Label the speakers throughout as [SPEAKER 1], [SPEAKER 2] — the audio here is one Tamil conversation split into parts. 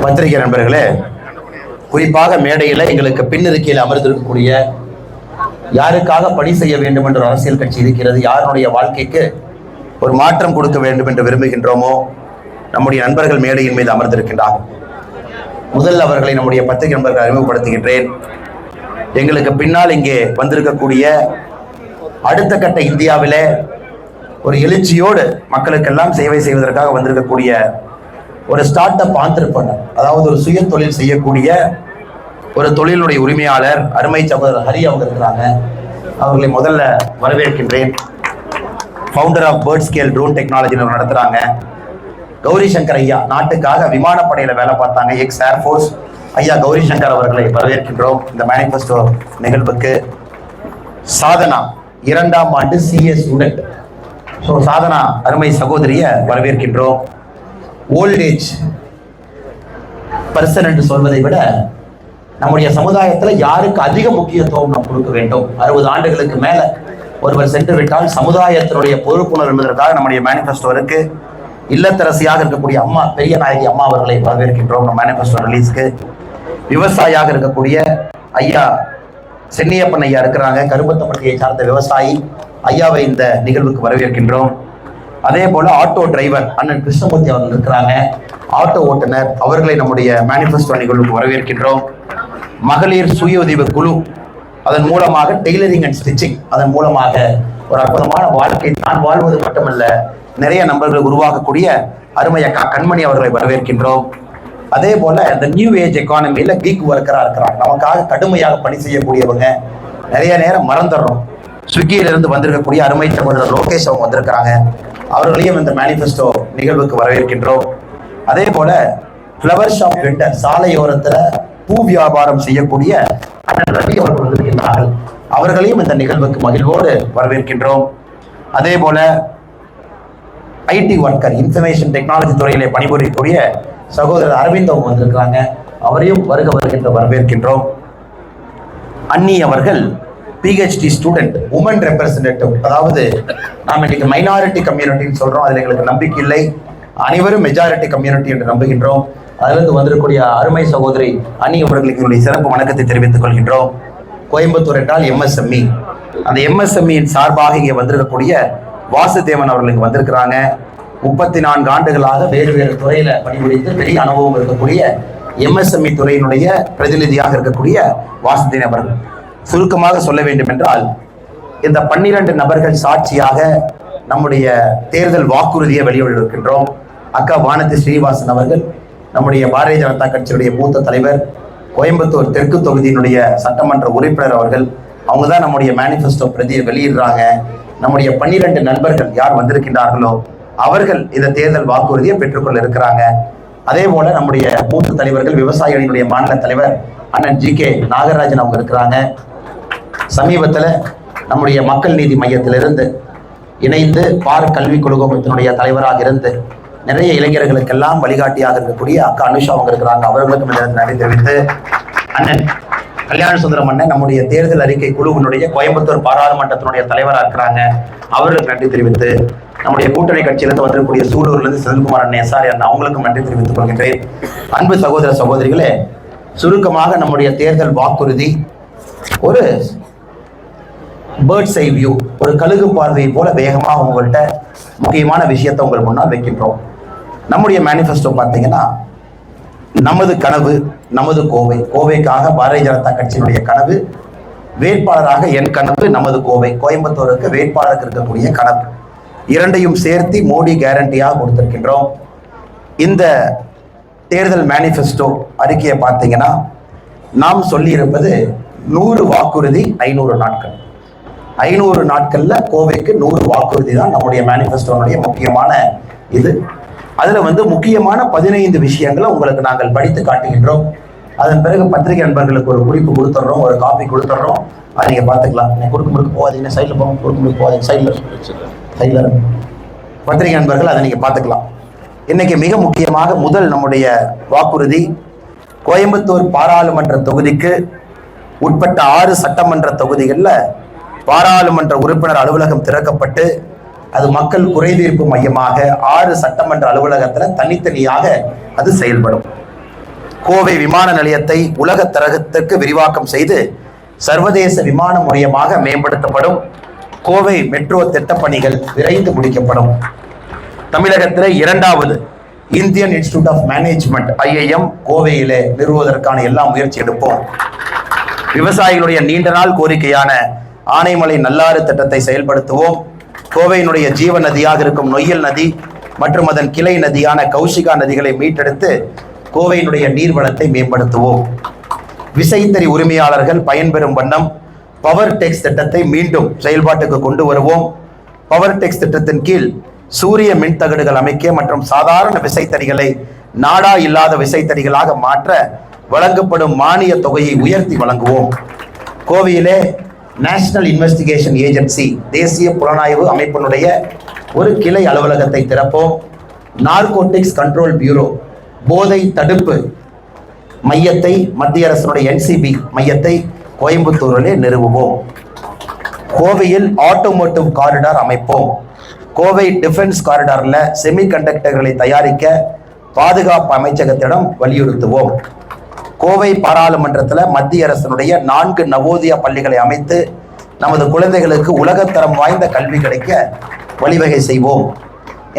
[SPEAKER 1] பத்திரிகை நண்பர்களே, குறிப்பாக மேடையில் எங்களுக்கு பின்னிருக்கையில் அமர்ந்திருக்கக்கூடிய யாருக்காக பணி செய்ய வேண்டும் என்ற அரசியல் கட்சி இருக்கிறது, யாருடைய வாழ்க்கைக்கு ஒரு மாற்றம் கொடுக்க வேண்டும் என்று விரும்புகின்றோமோ நம்முடைய நண்பர்கள் மேடையின் மீது அமர்ந்திருக்கின்றார்கள். முதல் அவர்களை நம்முடைய பத்திரிகை நண்பர்கள் அறிமுகப்படுத்துகின்றேன். எங்களுக்கு பின்னால் இங்கே வந்திருக்கக்கூடிய அடுத்த கட்ட இந்தியாவிலே ஒரு எழுச்சியோடு மக்களுக்கெல்லாம் சேவை செய்வதற்காக வந்திருக்கக்கூடிய ஒரு ஸ்டார்ட் அப் ஆண்டர்பிரனர், அதாவது ஒரு சுய தொழில் செய்யக்கூடிய ஒரு தொழிலுடைய உரிமையாளர் அருமை சகோதரர் ஹரி அவங்க இருக்கிறாங்க. அவர்களை முதல்ல வரவேற்கின்றேன். Founder of bird scale drone technology நடத்துறாங்க. கௌரி சங்கர் ஐயா நாட்டுக்காக விமானப்படையில வேலை பார்த்தாங்க, எக்ஸ் ஏர்ஃபோர்ஸ் ஐயா கௌரி சங்கர் அவர்களை வரவேற்கின்றோம் இந்த மேனிஃபெஸ்டோ நிகழ்வுக்கு. சாதனா 2ஆம் ஆண்டு சிஏ ஸ்டூடெண்ட். ஸோ சாதனா அருமை சகோதரியை வரவேற்கின்றோம். ஓல்டேஜ் பர்சன் என்று சொல்வதை விட நம்முடைய சமுதாயத்தில் யாருக்கு அதிக முக்கியத்துவம் நாம் கொடுக்க வேண்டும், 60 ஆண்டுகளுக்கு மேல ஒருவர் சென்று விட்டால் சமுதாயத்தினுடைய பொறுப்புணர்வு என்பதற்காக நம்முடைய மேனிஃபெஸ்டோருக்கு இல்லத்தரசியாக இருக்கக்கூடிய அம்மா பெரிய நாயகி அம்மா அவர்களை வரவேற்கின்றோம் நம்ம மேனிஃபெஸ்டோ ரிலீஸ்க்கு. விவசாயியாக இருக்கக்கூடிய ஐயா சென்னியப்பன் ஐயா இருக்கிறாங்க, கரும்பத்தப்பட்டியை சார்ந்த விவசாயி ஐயாவை இந்த நிகழ்வுக்கு வரவேற்கின்றோம். அதே போல ஆட்டோ டிரைவர் அண்ணன் கிருஷ்ணமூர்த்தி அவர்கள் இருக்கிறாங்க, ஆட்டோ ஓட்டுநர், அவர்களை நம்முடைய மேனிஃபெஸ்டோ நிகழ்வுக்கு வரவேற்கின்றோம். மகளிர் சுய உதவி குழு, அதன் மூலமாக டெய்லரிங் அண்ட் ஸ்டிச்சிங், அதன் மூலமாக ஒரு அற்புதமான வாழ்க்கை தான் வாழ்வது மட்டுமல்ல நிறைய நபர்கள் உருவாக்கக்கூடிய அருமை அக்கா கண்மணி அவர்களை வரவேற்கின்றோம். அதே போல இந்த நியூ ஏஜ் எக்கானமியில கீக் ஒர்க்கரா இருக்கிறாங்க, நமக்காக கடுமையாக பணி செய்யக்கூடியவங்க, நிறைய நேரம் மறந்துடுறோம். ஸ்விக்கியிலிருந்து வந்திருக்கக்கூடிய அருமை சகோதரர் லோகேஷ் அவங்க வந்திருக்கிறாங்க, அவர்களையும் இந்த மேனிஃபெஸ்டோ நிகழ்வுக்கு வரவேற்கின்றோம். அதே போல ஃப்ளவர் ஷாப் வெண்டர், சாலையோரத்துல பூ வியாபாரம் செய்யக்கூடிய அண்ணன் ரவி அவர்கள் வந்திருக்கின்றார்கள், அவர்களையும் இந்த நிகழ்வுக்கு மகிழ்வோடு வரவேற்கின்றோம். அதே போல ஐடி ஒர்க்கர், இன்ஃபர்மேஷன் டெக்னாலஜி துறையிலே பணிபுரியக்கூடிய சகோதரர் அரவிந்த் அவங்க வந்திருக்கிறாங்க, அவரையும் வருகின்ற வரவேற்கின்றோம். அன்னி அவர்கள் பிஹெச்டி ஸ்டூடெண்ட், உமன் ரெப்ரசன்டேட்டிவ், அதாவது நாம் இன்னைக்கு மைனாரிட்டி கம்யூனிட்டின்னு சொல்றோம், அதில் எங்களுக்கு நம்பிக்கை இல்லை, அனைவரும் மெஜாரிட்டி கம்யூனிட்டி என்று நம்புகின்றோம். அதிலிருந்து வந்திருக்கூடிய அருமை சகோதரி அன்னி அவர்களுக்கு என்னுடைய சிறப்பு வணக்கத்தை தெரிவித்துக் கொள்கின்றோம். கோயம்புத்தூர் என்றால் எம்எஸ்எம்இ, அந்த எம்எஸ்எம்இயின் சார்பாக இங்கே வந்திருக்கக்கூடிய வாசுதேவன் அவர்களுக்கு வந்திருக்கிறாங்க. 34 ஆண்டுகளாக வேறு வேறு துறையில பணிபுரிந்து பெரிய அனுபவம் இருக்கக்கூடிய எம்எஸ்எம்இ துறையினுடைய பிரதிநிதியாக இருக்கக்கூடிய வாசுதேவன் அவர்கள். சுருக்கமாக சொல்ல வேண்டும் என்றால் இந்த 12 நபர்கள் சாட்சியாக நம்முடைய தேர்தல் வாக்குறுதியை வெளியிட்டிருக்கின்றோம். அக்கா வானதி ஸ்ரீனிவாசன் அவர்கள் நம்முடைய பாரதிய ஜனதா கட்சியுடைய மூத்த தலைவர், கோயம்புத்தூர் தெற்கு தொகுதியினுடைய சட்டமன்ற உறுப்பினர் அவர்கள், அவங்க தான் நம்முடைய மேனிஃபெஸ்டோ பிரதியை வெளியிடுறாங்க. நம்முடைய 12 நண்பர்கள் யார் வந்திருக்கின்றார்களோ அவர்கள் இந்த தேர்தல் வாக்குறுதியை பெற்றுக்கொள்ள இருக்கிறாங்க. அதே போல நம்முடைய மூத்த தலைவர்கள், விவசாய அணியினுடைய மாநில தலைவர் அண்ணன் ஜி.கே. நாகராஜன் அவங்க இருக்கிறாங்க. சமீபத்தில் நம்முடைய மக்கள் நீதி மையத்திலிருந்து இணைந்து பார் கல்விக் குழுமத்தினுடைய தலைவராக இருந்து நிறைய இளைஞர்களுக்கெல்லாம் வழிகாட்டியாக இருக்கக்கூடிய அக்கா அனுஷா அவங்க இருக்கிறாங்க, அவர்களுக்கும் நன்றி தெரிவித்து, அண்ணன் கல்யாண சுந்தரம் அண்ணன் நம்முடைய தேர்தல் அறிக்கை குழுவினுடைய கோயம்புத்தூர் பாராளுமன்றத்தினுடைய தலைவராக இருக்கிறாங்க, அவர்களுக்கு நன்றி தெரிவித்து, நம்முடைய கூட்டணி கட்சியிலிருந்து வந்திருக்கக்கூடிய சூலூர்லேருந்து செல்குமார் அண்ணன் எஸ்ஆர் அண்ணன் அவங்களுக்கும் நன்றி தெரிவித்துக் கொள்கின்றேன். அன்பு சகோதர சகோதரிகளே, சுருக்கமாக நம்முடைய தேர்தல் வாக்குறுதி ஒரு பேர்ட்ஸ் ஐ வியூ, ஒரு கழுகு பார்வையை போல வேகமாக உங்கள்கிட்ட முக்கியமான விஷயத்தை உங்கள் முன்னால் வைக்கின்றோம். நம்முடைய மேனிஃபெஸ்டோ பார்த்தீங்கன்னா நமது கனவு நமது கோவை, கோவைக்காக பாரதிய ஜனதா கட்சியினுடைய கனவு, வேட்பாளராக என் கனவு நமது கோவை, கோயம்புத்தூருக்கு வேட்பாளருக்கு இருக்கக்கூடிய கனவு, இரண்டையும் சேர்த்து மோடி கேரண்டியாக கொடுத்திருக்கின்றோம். இந்த தேர்தல் மேனிஃபெஸ்டோ அறிக்கையை பார்த்தீங்கன்னா நாம் சொல்லியிருப்பது 100 வாக்குறுதி 500 நாட்கள். 500 நாட்கள்ல கோவைக்கு 100 வாக்குறுதி தான் நம்முடைய மேனிஃபெஸ்டோனுடைய முக்கியமான இது. அதுல முக்கியமான 15 விஷயங்களை உங்களுக்கு நாங்கள் படித்து காட்டுகின்றோம். அதன் பிறகு பத்திரிகை நண்பர்களுக்கு ஒரு குறிப்பு கொடுத்துட்றோம், ஒரு காப்பி கொடுத்துட்றோம், அதை நீங்க பார்த்துக்கலாம். குறுக்கு போகாதீங்க, சைடில் போங்க, குறுக்கு போகாதீங்க, சைடில் பத்திரிகை நண்பர்கள் அதை நீங்க பார்த்துக்கலாம். இன்னைக்கு மிக முக்கியமாக முதல் நம்முடைய வாக்குறுதி, கோயம்புத்தூர் பாராளுமன்ற தொகுதிக்கு உட்பட்ட 6 சட்டமன்ற தொகுதிகளில் பாராளுமன்ற உறுப்பினர் அலுவலகம் திறக்கப்பட்டு அது மக்கள் குறைதீர்ப்பு மையமாக 6 சட்டமன்ற அலுவலகத்தில் தனித்தனியாக அது செயல்படும். கோவை விமான நிலையத்தை உலக தரத்திற்கு விரிவாக்கம் செய்து சர்வதேச விமான முனையமாக மேம்படுத்தப்படும். கோவை மெட்ரோ திட்டப்பணிகள் விரைந்து முடிக்கப்படும். தமிழகத்தில் 2வது Indian Institute of Management IIM கோவையிலே நிறுவுவதற்கான எல்லா முயற்சி எடுப்போம். விவசாயிகளுடைய நீண்ட நாள் கோரிக்கையான ஆனைமலை நல்லாறு திட்டத்தை செயல்படுத்துவோம். கோவையினுடைய ஜீவ நதியாக இருக்கும் நொய்யல் நதி மற்றும் அதன் கிளை நதியான கௌஷிகா நதிகளை மீட்டெடுத்து கோவையினுடைய நீர்வளத்தை மேம்படுத்துவோம். விசைத்தறி உரிமையாளர்கள் பயன்பெறும் வண்ணம் பவர் டெக்ஸ் திட்டத்தை மீண்டும் செயல்பாட்டுக்கு கொண்டு வருவோம். பவர் டெக்ஸ் திட்டத்தின் கீழ் சூரிய மின்தகடுகள் அமைக்க மற்றும் சாதாரண விசைத்தறிகளை நாடா இல்லாத விசைத்தறிகளாக மாற்ற வழங்கப்படும் மானிய தொகையை உயர்த்தி வழங்குவோம். கோவையிலே நேஷனல் இன்வெஸ்டிகேஷன் ஏஜென்சி தேசிய புலனாய்வு அமைப்பினுடைய ஒரு கிளை அலுவலகத்தை திறப்போம். நார்கோட்டிக்ஸ் கண்ட்ரோல் பியூரோ போதை தடுப்பு மையத்தை மத்திய அரசினுடைய NCB மையத்தை கோயம்புத்தூரிலே நிறுவுவோம். கோவையில் ஆட்டோமோட்டிவ் காரிடார் அமைப்போம். கோவை டிஃபென்ஸ் காரிடார்ல செமிகண்டக்டர்களை தயாரிக்க பாதுகாப்பு அமைச்சகத்திடம் வலியுறுத்துவோம். கோவை பாராளுமன்றத்தில் மத்திய அரசினுடைய 4 நவோதயா பள்ளிகளை அமைத்து நமது குழந்தைகளுக்கு உலகத்தரம் வாய்ந்த கல்வி கிடைக்க வழிவகை செய்வோம்.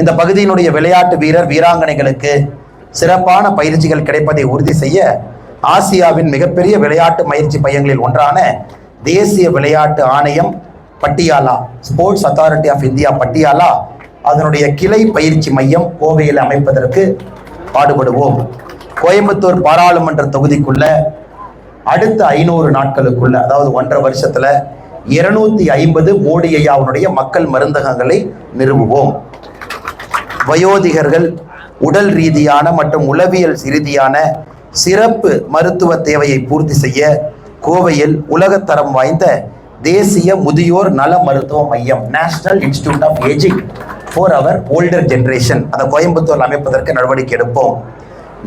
[SPEAKER 1] இந்த பகுதியினுடைய விளையாட்டு வீரர் வீராங்கனைகளுக்கு சிறப்பான பயிற்சிகள் கிடைப்பதை உறுதி செய்ய ஆசியாவின் மிகப்பெரிய விளையாட்டு பயிற்சி மையங்களில் ஒன்றான தேசிய விளையாட்டு ஆணையம் Patiala Sports Authority of India Patiala அதனுடைய கிளை பயிற்சி மையம் கோவையில் அமைப்பதற்கு பாடுபடுவோம். கோயம்புத்தூர் பாராளுமன்ற தொகுதிக்குள்ள அடுத்த 500 நாட்களுக்குள்ள, அதாவது 1.5 வருஷத்துல 250 மோடி ஐயாவுடைய மக்கள் மருந்தகங்களை நிறுவுவோம். வயோதிகர்கள் உடல் ரீதியான மற்றும் உளவியல் ரீதியான சிறப்பு மருத்துவ தேவையை பூர்த்தி செய்ய கோவையில் உலகத்தரம் வாய்ந்த தேசிய முதியோர் நல மருத்துவ மையம் National Institute of Ageing for our older generation அதை கோயம்புத்தூர் அமைப்பதற்கு நடவடிக்கை எடுப்போம்.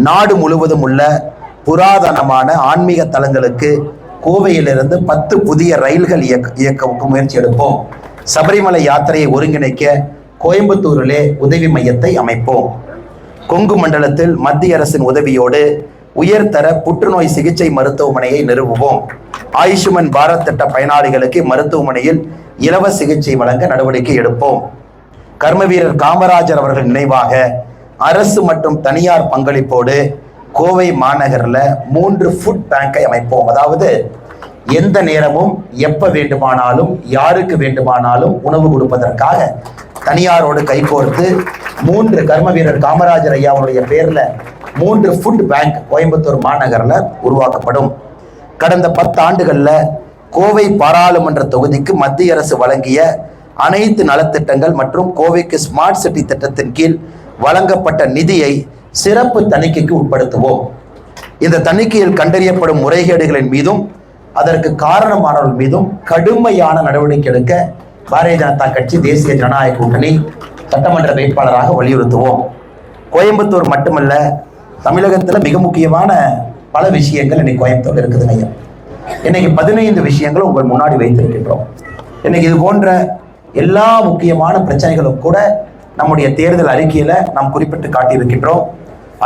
[SPEAKER 1] நாடு முழுவதும் உள்ள புராதனமான ஆன்மீக தலங்களுக்கு கோவையிலிருந்து 10 புதிய ரயில்கள் இயக்க முயற்சி எடுப்போம். சபரிமலை யாத்திரையை ஒருங்கிணைக்க கோயம்புத்தூரிலே உதவி மையத்தை அமைப்போம். கொங்கு மண்டலத்தில் மத்திய அரசின் உதவியோடு உயர்தர புற்றுநோய் சிகிச்சை மருத்துவமனையை நிறுவுவோம். ஆயுஷ்மன் பாரத் திட்ட பயனாளிகளுக்கு மருத்துவமனையில் இலவச சிகிச்சை வழங்க நடவடிக்கை எடுப்போம். கர்மவீரர் காமராஜர் அவர்கள் நினைவாக அரசு மற்றும் தனியார் பங்களிப்போடு கோவை மாநகரில் 3 ஃபுட் பேங்கை அமைப்போம். அதாவது எந்த நேரமும் எப்ப வேண்டுமானாலும் யாருக்கு வேண்டுமானாலும் உணவு கொடுப்பதற்காக தனியாரோடு கைகோர்த்து 3 கர்மவீரர் காமராஜர் ஐயாவுடைய பேர்ல 3 ஃபுட் பேங்க் கோயம்புத்தூர் மாநகரில் உருவாக்கப்படும். கடந்த 10 ஆண்டுகள்ல கோவை பாராளுமன்ற தொகுதிக்கு மத்திய அரசு வழங்கிய அனைத்து நலத்திட்டங்கள் மற்றும் கோவைக்கு ஸ்மார்ட் சிட்டி திட்டத்தின் கீழ் வழங்கப்பட்ட நிதியை சிறப்பு தணிக்கைக்கு உட்படுத்துவோம். இந்த தணிக்கையில் கண்டறியப்படும் முறைகேடுகளின் மீதும் அதற்கு காரணமானவர்கள் மீதும் கடுமையான நடவடிக்கை எடுக்க பாரதிய ஜனதா கட்சி தேசிய ஜனநாயக கூட்டணி சட்டமன்ற வேட்பாளராக வலியுறுத்துவோம். கோயம்புத்தூர் மட்டுமல்ல, தமிழகத்தில் மிக முக்கியமான பல விஷயங்கள் இன்னைக்கு கோயம்புத்தூர் இருக்குதுங்க ஐயா. இன்னைக்கு 15 விஷயங்கள் உங்கள் முன்னாடி வைத்திருக்கின்றோம். இன்னைக்கு இது போன்ற எல்லா முக்கியமான பிரச்சனைகளும் கூட நம்முடைய தேர்தல் அறிக்கையில நாம் குறிப்பிட்டு காட்டியிருக்கின்றோம்.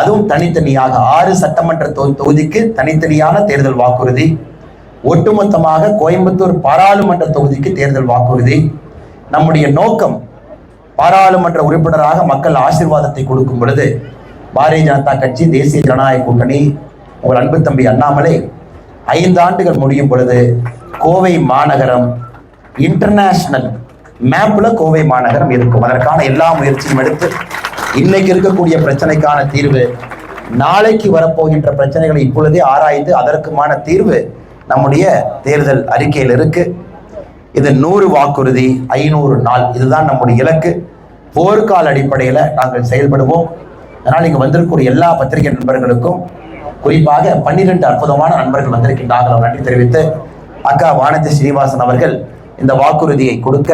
[SPEAKER 1] அதுவும் தனித்தனியாக 6 சட்டமன்ற தொகுதிக்கு தனித்தனியான தேர்தல் வாக்குறுதி, ஒட்டுமொத்தமாக கோயம்புத்தூர் பாராளுமன்ற தொகுதிக்கு தேர்தல் வாக்குறுதி. நம்முடைய நோக்கம் பாராளுமன்ற உறுப்பினராக மக்கள் ஆசீர்வாதத்தை கொடுக்கும் பொழுது பாரதிய ஜனதா கட்சி தேசிய ஜனநாயக கூட்டணி உங்கள் அன்பு தம்பி அண்ணாமலை 5 ஆண்டுகள் முடியும் பொழுது கோவை மாநகரம் இன்டர்நேஷனல் மேப்ல கோவை மாநகரம் இருக்கும். அதற்கான எல்லா முயற்சியும் எடுத்து இன்னைக்கு இருக்கக்கூடிய பிரச்சனைக்கான தீர்வு, நாளைக்கு வரப்போகின்ற பிரச்சனைகளை இப்பொழுதே ஆராய்ந்து அதற்குமான தீர்வு நம்முடைய தேர்தல் அறிக்கையில் இருக்கு. இது 100 வாக்குறுதி 500 நாள், இதுதான் நம்முடைய இலக்கு. போர்க்கால அடிப்படையில் நாங்கள் செயல்படுவோம். அதனால் இங்கு வந்திருக்கக்கூடிய எல்லா பத்திரிகை நண்பர்களுக்கும், குறிப்பாக 12 அற்புதமான நண்பர்கள் வந்திருக்கின்றார்கள், நன்றி தெரிவித்து அக்கா வானதி ஸ்ரீனிவாசன் அவர்கள் இந்த வாக்குறுதியை கொடுக்க,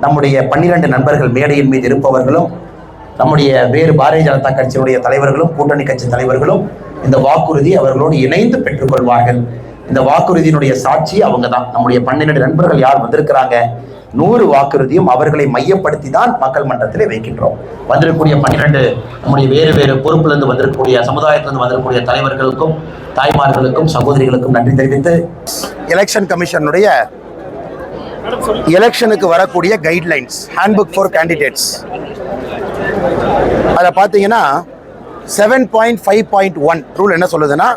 [SPEAKER 1] நம்முடைய 12 நண்பர்கள் மேடையின் மீது இருப்பவர்களும் நம்முடைய வேறு பாரதிய ஜனதா கட்சியினுடைய தலைவர்களும் கூட்டணி கட்சி தலைவர்களும் இந்த வாக்குறுதி அவர்களோடு இணைந்து பெற்றுக்கொள்வார்கள். இந்த வாக்குறுதியினுடைய சாட்சி அவங்க தான். நம்முடைய 12 நண்பர்கள் யார் வந்திருக்கிறாங்க, 100 வாக்குறுதியும் அவர்களை மையப்படுத்தி தான் மக்கள் மன்றத்திலே வைக்கின்றோம். வந்திருக்கக்கூடிய 12 நம்முடைய வேறு வேறு பொறுப்பிலிருந்து வந்திருக்கக்கூடிய சமுதாயத்திலிருந்து வந்திருக்கக்கூடிய தலைவர்களுக்கும் தாய்மார்களுக்கும் சகோதரிகளுக்கும் நன்றி தெரிவித்து, எலெக்ஷன் கமிஷனுடைய எலெக்ஷனுக்கு வரக்கூடிய கைட்லைன்ஸ் ஹேண்ட்புக் ஃபார் கேண்டிடேட்ஸ் அதை பார்த்தீங்கன்னா 7.5.1 ரூல் என்ன சொல்லுதுன்னா,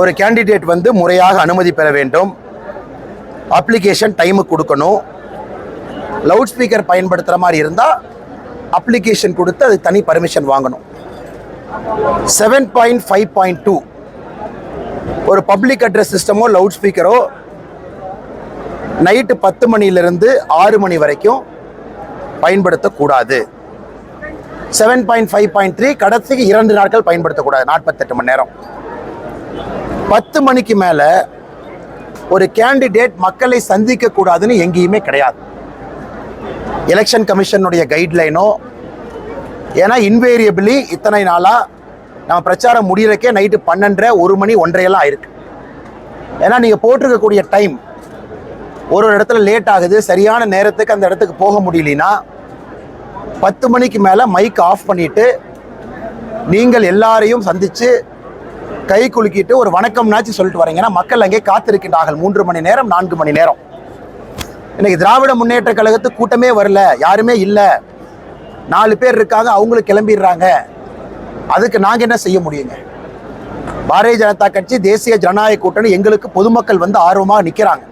[SPEAKER 1] ஒரு கேண்டிடேட் வந்து முறையாக அனுமதி பெற வேண்டும், அப்ளிகேஷன் டைமுக்கு கொடுக்கணும், லவுட் ஸ்பீக்கர் பயன்படுத்துகிற மாதிரி இருந்தால் அப்ளிகேஷன் கொடுத்து அது தனி பர்மிஷன் வாங்கணும். 7.5.2 ஒரு பப்ளிக் அட்ரஸ் சிஸ்டமோ லவுட் ஸ்பீக்கரோ நைட்டு 10 மணிலிருந்து 6 மணி வரைக்கும் பயன்படுத்தக்கூடாது. 7.5.3 கடைசிக்கு 2 நாட்கள் பயன்படுத்தக்கூடாது, 48 மணி நேரம். 10 மணிக்கு மேலே ஒரு கேண்டிடேட் மக்களை சந்திக்க கூடாதுன்னு எங்கேயுமே கிடையாது, எலெக்ஷன் கமிஷனுடைய கைட்லைனோ. ஏன்னா இன்வேரியபிளி இத்தனை நாளாக நம்ம பிரச்சாரம் முடியறக்கே நைட்டு 12, 1 மணி 1:30 ஆயிருக்கு. ஏன்னா நீங்கள் போட்டிருக்கக்கூடிய டைம் ஒரு இடத்துல லேட் ஆகுது, சரியான நேரத்துக்கு அந்த இடத்துக்கு போக முடியலனா 10 மணிக்கு மேலே மைக் ஆஃப் பண்ணிவிட்டு நீங்கள் எல்லாரையும் சந்தித்து கை குலுக்கிட்டு ஒரு வணக்கம்னாச்சு சொல்லிட்டு வரீங்கன்னா மக்கள் அங்கே காத்திருக்கின்றார்கள் 3 மணி நேரம் 4 மணி நேரம். இன்னைக்கு திராவிட முன்னேற்ற கழகத்துக்கு கூட்டமே வரல, யாருமே இல்லை, 4 பேர் இருக்காங்க, அவங்களுக்கு கிளம்பிடுறாங்க. அதுக்கு நாங்கள் என்ன செய்ய முடியுங்க? பாரதிய ஜனதா கட்சி, தேசிய ஜனநாயக கூட்டணி எங்களுக்கு பொதுமக்கள் வந்து ஆர்வமாக நிற்கிறாங்க.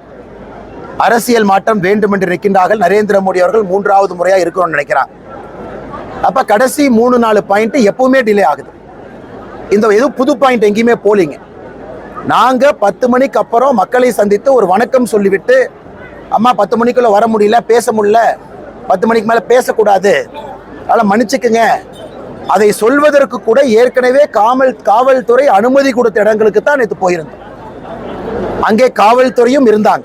[SPEAKER 1] அரசியல் மாற்றம் வேண்டும் என்று நிற்கின்றார்கள். நரேந்திர மோடி அவர்கள் 3வது முறையாக இருக்கணும்னு நினைக்கிறாங்க. அப்போ கடைசி 3-4 பாயிண்ட் எப்பவுமே டிலே ஆகுது. இந்த எதுவும் புது பாயிண்ட் எங்கேயுமே போலிங்க. நாங்கள் 10 மணிக்கு அப்புறம் மக்களை சந்தித்து ஒரு வணக்கம் சொல்லிவிட்டு, அம்மா 10 மணிக்குள்ளே வர முடியல, பேச முடியல, 10 மணிக்கு மேலே பேசக்கூடாது, அதனால் மன்னிச்சுக்குங்க, அதை சொல்வதற்கு கூட ஏற்கனவே காவல்துறை அனுமதி கொடுத்த இடங்களுக்கு தான் நேற்று போயிருந்தோம். அங்கே காவல்துறையும் இருந்தாங்க.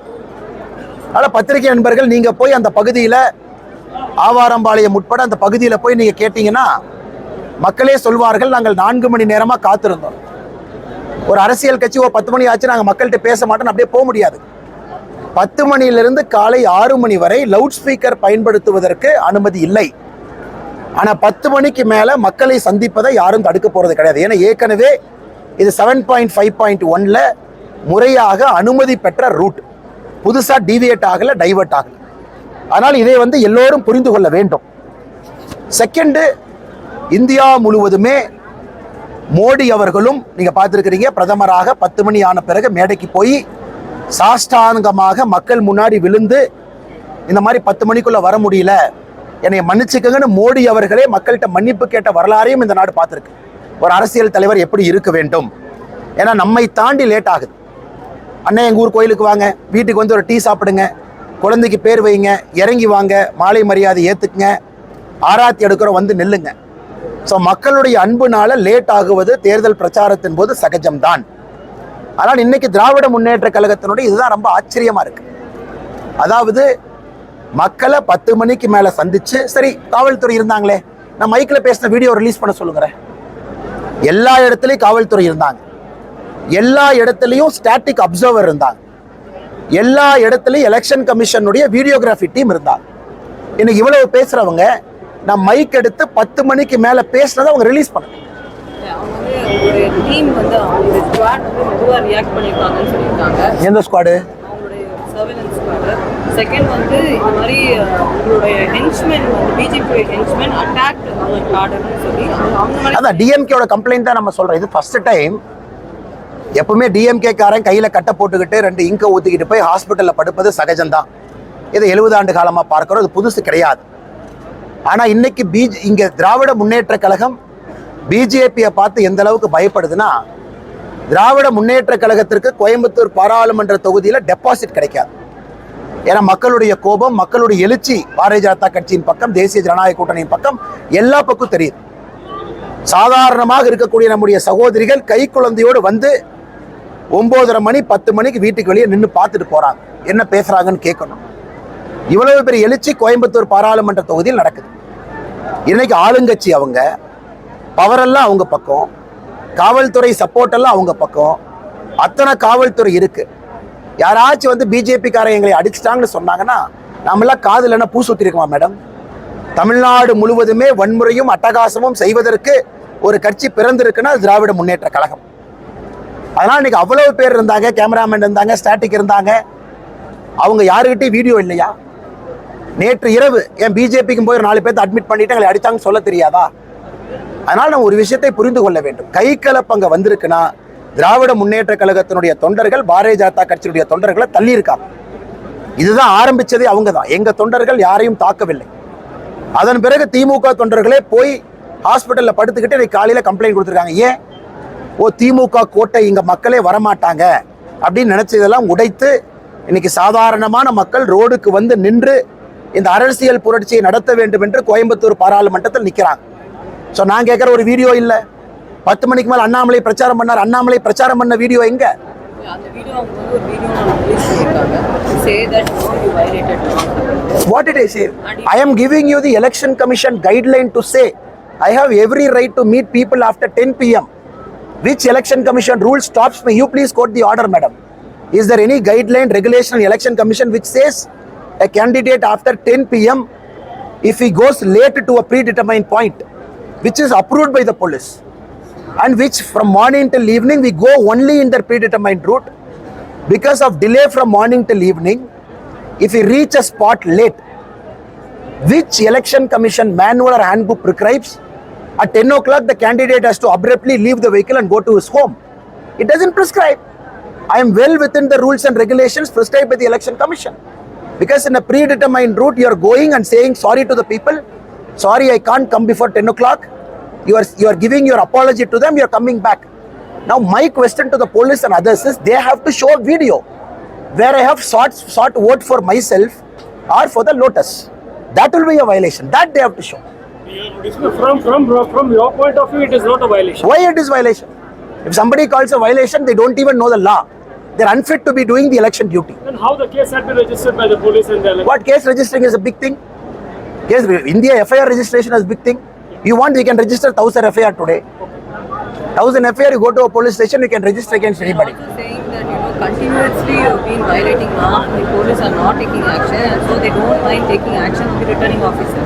[SPEAKER 1] அதனால் பத்திரிகை நண்பர்கள் நீங்கள் போய் அந்த பகுதியில் ஆவாரம்பாளையம் உட்பட அந்த பகுதியில் போய் நீங்கள் கேட்டீங்கன்னா மக்களே சொல்வார்கள், நாங்கள் 4 மணி நேரமாக காத்திருந்தோம். ஒரு அரசியல் கட்சி ஒரு 10 மணி ஆச்சு நாங்கள் மக்கள்கிட்ட பேச மாட்டோம்னு அப்படியே போக முடியாது. 10 மணியிலிருந்து காலை 6 மணி வரை லவுட் ஸ்பீக்கர் பயன்படுத்துவதற்கு அனுமதி இல்லை. ஆனால் 10 மணிக்கு மேலே மக்களை சந்திப்பதை யாரும் தடுக்க போகிறது கிடையாது. ஏன்னா ஏற்கனவே இது 7.5.1ல் முறையாக அனுமதி பெற்ற ரூட், புதுசாக டீவியேட் ஆகலை, டைவர்ட் ஆகலை. ஆனால் இதை வந்து எல்லோரும் புரிந்து கொள்ள வேண்டும். செகண்டு, இந்தியா முழுவதுமே மோடி அவர்களும் நீங்கள் பார்த்துருக்கிறீங்க, பிரதமராக 10 மணி ஆன பிறகு மேடைக்கு போய் சாஷ்டாங்கமாக மக்கள் முன்னாடி விழுந்து இந்த மாதிரி 10 மணிக்குள்ளே வர முடியல, என்னை மன்னிச்சுக்கங்கன்னு மோடி அவர்களே மக்கள்கிட்ட மன்னிப்பு கேட்ட வரலாறையும் இந்த நாடு பார்த்துருக்கு. ஒரு அரசியல் தலைவர் எப்படி இருக்க வேண்டும்? ஏன்னா நம்மை தாண்டி லேட் ஆகுது. அண்ணன் எங்கள் ஊர் கோயிலுக்கு வாங்க, வீட்டுக்கு வந்து ஒரு டீ சாப்பிடுங்க, குழந்தைக்கு பேர் வைங்க, இறங்கி வாங்க, மாலை மரியாதை ஏற்றுக்குங்க, ஆராத்தி எடுக்கிறோம், வந்து நில்லுங்க. ஸோ மக்களுடைய அன்புனால லேட் ஆகுவது தேர்தல் பிரச்சாரத்தின் போது சகஜம்தான். ஆனால் இன்னைக்கு திராவிட முன்னேற்ற கழகத்தினுடைய இதுதான் ரொம்ப ஆச்சரியமா இருக்கு. அதாவது மக்களை 10 மணிக்கு மேலே சந்திச்சு, சரி காவல்துறை இருந்தாங்களே, நான் மைக்கில் பேசின வீடியோ ரிலீஸ் பண்ண சொல்லுங்கிறேன். எல்லா இடத்துலையும் காவல்துறை இருந்தாங்க, எல்லா இடத்துலையும் ஸ்டாட்டிக் அப்சர்வர் இருந்தாங்க, எல்லா இடத்துலையும் எலெக்ஷன் கமிஷனுடைய வீடியோகிராஃபி டீம் இருந்தாங்க. இன்னைக்கு இவ்வளவு பேசுறவங்க நான் மைக் எடுத்து 10 மணிக்கு மேலே பேசினதை அவங்க ரிலீஸ் பண்ண எந்த ஸ்குவாடு?
[SPEAKER 2] செகண்ட் வந்து இந்த மாதிரி உங்களுடைய ஹென்ச்மேன் வந்து பிஜேபி ஹென்ச்மேன் அட்டாக்ட் அவர் கார்டுன்னு சொல்லி அவங்க
[SPEAKER 1] அதான் டிஎம்கேயோட கம்ப்ளைண்ட் தான் நம்ம சொல்றோம். இது ஃபர்ஸ்ட் டைம். எப்பவுமே டிஎம்கே காரன் கையில கட்டை போட்டுக்கிட்டு 2 இங்கை ஊத்திக்கிட்டு போய் ஹாஸ்பிட்டல்ல படுப்பது சகஜம்தான். இதை 70 ஆண்டு காலமா பார்க்கிறோம், இது புதுசு கிடையாது. ஆனா இன்னைக்கு இங்க திராவிட முன்னேற்ற கழகம் பிஜேபியை பார்த்து எந்த அளவுக்கு பயப்படுதுன்னா, திராவிட முன்னேற்ற கழகத்திற்கு கோயம்புத்தூர் பாராளுமன்ற தொகுதியில டெபாசிட் கிடைக்காது. ஏன்னா மக்களுடைய கோபம், மக்களுடைய எழுச்சி பாரதிய ஜனதா கட்சியின் பக்கம், தேசிய ஜனநாயக கூட்டணியின் பக்கம் எல்லா பக்கம் தெரியுது. சாதாரணமாக இருக்கக்கூடிய நம்முடைய சகோதரிகள் கை குழந்தையோடு வந்து 9:30 மணி 10 மணிக்கு வீட்டுக்கு வெளியே நின்று பார்த்துட்டு போறாங்க, என்ன பேசுறாங்கன்னு கேட்கணும். இவ்வளவு பெரிய எழுச்சி கோயம்புத்தூர் பாராளுமன்ற தொகுதியில் நடக்குது. இன்னைக்கு ஆளுங்கட்சி அவங்க, பவரெல்லாம் அவங்க பக்கம், காவல்துறை சப்போர்ட் எல்லாம் அவங்க பக்கம், அத்தனை காவல்துறை இருக்கு. யாராச்சும் வந்து பிஜேபி காரங்க எங்களை அடிச்சிட்டாங்கன்னு சொன்னாங்கன்னா
[SPEAKER 3] நாமெல்லாம் காதுல என்ன பூ சுத்தி இருக்கோமா மேடம்? தமிழ்நாடு முழுவதுமே வன்முறையும் அட்டகாசமும் செய்வதற்கு ஒரு கட்சி பிறந்திருக்குன்னா அது திராவிட முன்னேற்ற கழகம். அதனால இன்னைக்கு அவ்வளவு பேர் இருந்தாங்க, கேமராமேன் இருந்தாங்க, ஸ்டாட்டிக் இருந்தாங்க. அவங்க யாருக்கிட்டையும் வீடியோ இல்லையா? நேற்று இரவு என் பிஜேபிக்கும் போய் 4 பேர்த்து அட்மிட் பண்ணிட்டு எங்களை அடித்தாங்க சொல்ல தெரியாதா? அதனால நம்ம ஒரு விஷயத்தை புரிந்து கொள்ள வேண்டும். கைகலப்பு அங்க வந்திருக்குன்னா திராவிட முன்னேற்ற கழகத்தினுடைய தொண்டர்கள் பாரதிய ஜனதா கட்சியினுடைய தொண்டர்களை தள்ளி இருக்காங்க. இதுதான் ஆரம்பிச்சதே அவங்க தான். எங்க தொண்டர்கள் யாரையும் தாக்கவில்லை. அதன் பிறகு திமுக தொண்டர்களே போய் ஹாஸ்பிட்டல்ல படுத்துக்கிட்டு இன்னைக்கு காலையில கம்ப்ளைண்ட் கொடுத்துருக்காங்க. ஏன்? திமுக கோட்டை இங்க மக்களே வரமாட்டாங்க அப்படின்னு நினைச்சதெல்லாம் உடைத்து இன்னைக்கு சாதாரணமான மக்கள் ரோடுக்கு வந்து நின்று இந்த அரசியல் புரட்சியை நடத்த வேண்டும் என்று கோயம்புத்தூர் பாராளுமன்றத்தில் நிற்கிறாங்க. ஸோ நான் கேட்குற ஒரு வீடியோ இல்லை. 10 மணிக்கு மேலே அண்ணாமலை பிரச்சாரம் பண்ணார். அண்ணாமலை பிரச்சாரம் பண்ண வீடியோ எங்க? What did I say? I am giving you the Election Commission guideline to say I have every right to meet people after 10 p.m. Which Election Commission rule stops me? You please quote the order, madam. Is there any guideline, regulation in Election Commission which says a candidate after 10 p.m. if he goes late to a predetermined point, which is approved by the police, and which from morning till evening we go only in the predetermined route, because of delay from morning till evening, if we reach a spot late, which Election Commission manual or handbook prescribes at 10 o'clock the candidate has to abruptly leave the vehicle and go to his home? It doesn't prescribe. I am well within the rules and regulations prescribed by the Election Commission, because in a predetermined route you are going and saying sorry to the people, sorry I can't come before 10 o'clock. You are giving your apology to them, you are coming back. Now my question to the police and others is they have to show a video where I have sought vote for myself or for the Lotus. That will be a violation. That they have to show.
[SPEAKER 4] From your point of view, it is not a violation.
[SPEAKER 3] Why it is violation? If somebody calls a violation, they don't even know the law. They are unfit to be doing the election duty.
[SPEAKER 4] Then how the case had been registered by the police and the election?
[SPEAKER 3] What case registering is a big thing? Case India FIR registration is a big thing. You want, we can register 1000 FIR today. 1000 FIR, you go to a police station, you can register against anybody.
[SPEAKER 2] Also saying that continuously you've been violating law, the police are not taking action, and so they don't mind taking action on the returning officer.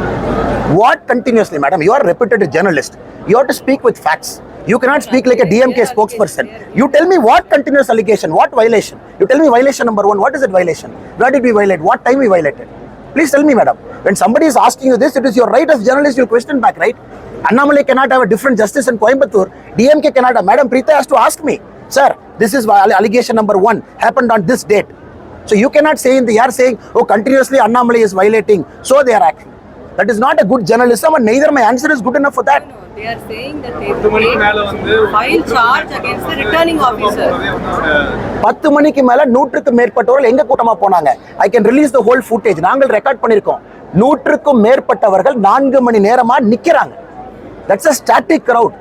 [SPEAKER 3] What continuously, madam? You are a reputed journalist. You have to speak with facts. You cannot speak like a DMK spokesperson. You tell me what continuous allegation, what violation. You tell me violation number 1. What is it violation? Where did we violate? What time we violated? Please tell me, madam. When somebody is asking you this, it is your right as journalist. You question back, right? Annamalai cannot have a different justice in Coimbatore. DMK cannot have. Madam Preeta has to ask me, sir, this is allegation number 1 happened on this date. So you cannot say in the air saying, oh, continuously Annamalai is violating, so they are acting. That is not a good journalism, and neither my answer is good enough for that.
[SPEAKER 2] No, they are saying that they will file charge against the returning officer.
[SPEAKER 3] 10 மணிக்கு மேல 100க்கு மேற்பட்டவர்கள் எங்க கூட்டமா போனாங்க? I can release the whole footage. நாங்கள் ரெக்கார்ட் பண்ணிருக்கோம். 100க்கும் மேற்பட்டவர்கள் 4 மணி நேரமா நிக்கிறாங்க. That's a static crowd.